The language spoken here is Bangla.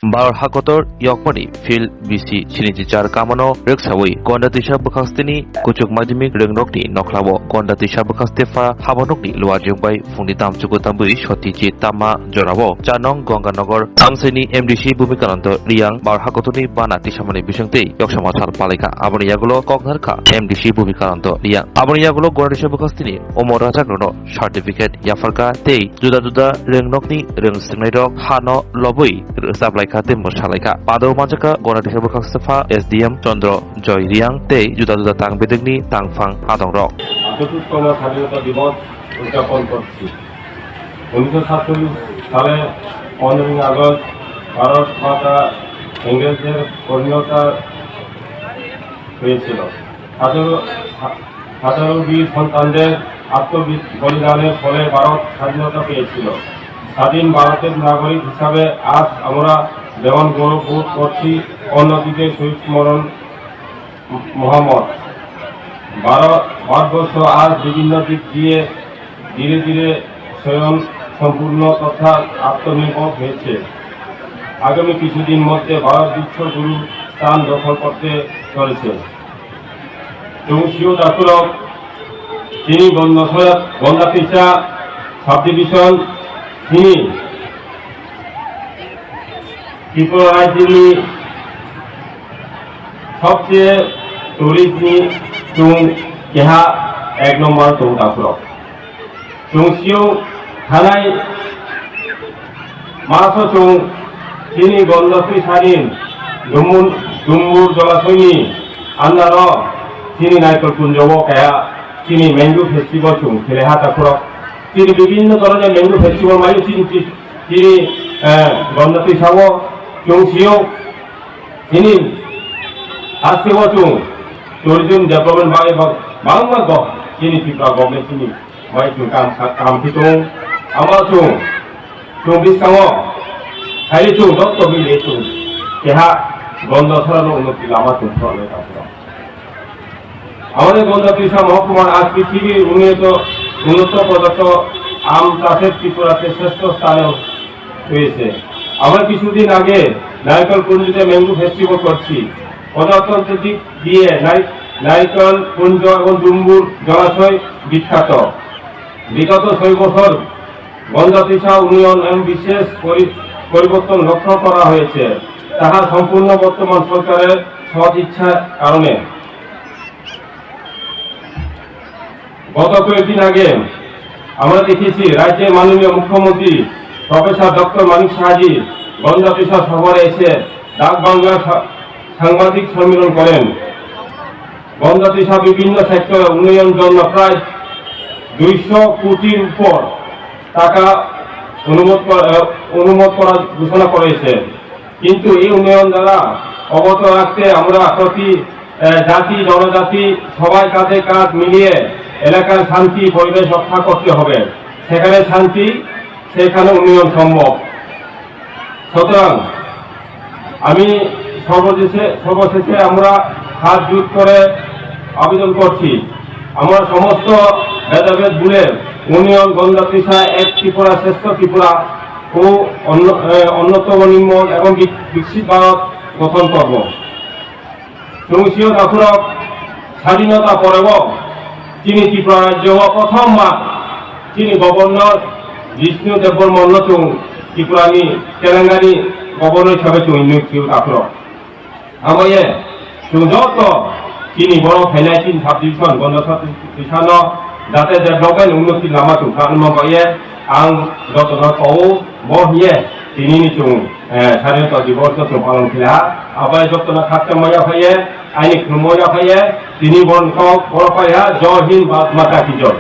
Bar Hakotor Yokmani Phil BC Chinichar Kamano Rexawi Gonda Tisha Bukastini Kuchuk Madimik Rengnokni Noklabo Gonda Tisha Bukastefa Habanokni Luajung by Funditam Chukutambu Shotiji Tama Jorabo Chanong Gonganogor Angseni MDC Bumikananto Riang Bar Hakotoni Bana Tishamani Bishangte Yokshamasal Palika Aboniagulo Kognarka MDC Bumikananto Riang Aboniagulo Gonda Tisha Bukastini Omora Grono Certificate Yafarka Tei Juda Rengnokni Reng Snedok Hano Lobui Sablai Katim Mosalika Pado Majaka Gona Tisha Bukastefa SDM Chandra Joy Riang Tei Juda Tang Bedegni Tangfang Adong Rock চতুর্থম স্বাধীনতা দিবস উদযাপন করছি 1947 সালে 15 আগস্ট ভারত মাতা ইংরেজদের পরিণতা হয়েছিল হাজারো বীর সন্তানদের আত্মবলিদানের ফলে ভারত স্বাধীনতা পেয়েছিল স্বাধীন ভারতের নাগরিক হিসাবে আজ আমরা যেমন গৌরব বোধ করছি অন্যদিকে শহীদ স্মরণ মোহাম্মদ ভারতবর্ষ আজ বিভিন্ন দিক দিয়ে ধীরে ধীরে স্বয়ং সম্পূর্ণ তথা আত্মনির্ভর হয়েছে আগামী কিছুদিন মধ্যে ভারত বিশ্বগুরু স্থান দখল করতে চলেছে চৌশীয় দাসুরক তিনি গন্ডা পেশা সাব ডিভিশন তিনি ত্রিপুরায় তিনি সবচেয়ে তরিতনি chung keha ek nomor chung dasurok chung siu thanai maso chung chini gondasui sarin dumbur jolasoini andaro chini naikol kunjobo keha chini mango festival chung keleha dasurok chini bibhinno dhoroner mango festival mai chini gondasui sabo chung siu chini askewo chung tourism development bagi bangma go sini Tripura government sini mai chung kam hitung ama chung biskango hari chung dokto bile chung keha gondo sarano unnoti lama chung chole tapura আমাদের গন্ডা কৃষা মহকুমার আজ পৃথিবীর উন্নত প্রদত্ত আম চাষের ত্রিপুরাতে শ্রেষ্ঠ স্থানে হয়েছে আমরা কিছুদিন আগে নারকেল কুঞ্জতে ম্যাঙ্গো ফেস্টিভ্যাল করছি প্রজাতন্ত্রের দিক দিয়ে নারিকেল কুঞ্জ এবং ডুম্বুর জলাশয় বিখ্যাত বিগত 6 বছর গন্ডা ত্রিশা উন্নয়ন এবং বিশেষ পরিবর্তন লক্ষ্য করা হয়েছে তাহা সম্পূর্ণ বর্তমান সরকারের সৎ ইচ্ছার কারণে গত কয়েকদিন আগে আমরা দেখেছি রাজ্যের মাননীয় মুখ্যমন্ত্রী প্রফেসর ডক্টর মানিক সাহাজি গন্ডা ত্রিশা শহরে এসে ডাক বাংলা সাংবাদিক সম্মেলন করেন গন্ডা ত্রিশা বিভিন্ন সেক্টরে উন্নয়ন জন্য প্রায় 200 কোটির উপর টাকা অনুমোদন করার ঘোষণা করেছে কিন্তু এই উন্নয়ন দ্বারা অবত রাখতে আমরা প্রতি জাতি জনজাতি সবাই কাঁধে কাঁধ মিলিয়ে এলাকার শান্তি পরিবেশ রক্ষা করতে হবে সেখানে শান্তি সেখানে উন্নয়ন সম্ভব সুতরাং আমি সর্বশেষে আমরা হাত জোট করে আবেদন করছি আমরা সমস্ত ভেদাভেদ ভুলে উন্নয়ন গন্ডা ত্রিশা এক ত্রিপুরা শ্রেষ্ঠ ত্রিপুরা ও অন্যতম নির্মল এবং বিকশিত ভারত গঠন করব চৌশীয় দাসুরক স্বাধীনতা পরেব তিনি ত্রিপুরা রাজ্য প্রথমবার তিনি গভর্নর বিষ্ণু দেববর্মন চৌ ত্রিপুরানি তেলেঙ্গানি গভর্নর হিসাবে চৌশীয় দাসুরক আমায় যত তিনি বড় ফেনাইছিন সাব ডিভিশন গন্ডা ত্রিশানো যাতে ডেভেলপমেন্ট উন্নতি লামা chung খানো গয়ে আং যতনা কও বহিয়ে তিনি chung স্বাধীনতা দিবস chung পালন খেলা আবাই যতনা খাতে ময়া হয়ে আইনি খুময়া হয়ে তিনি বন বড় পায়া জয় হিন্দ ভারত মাতা কি জয়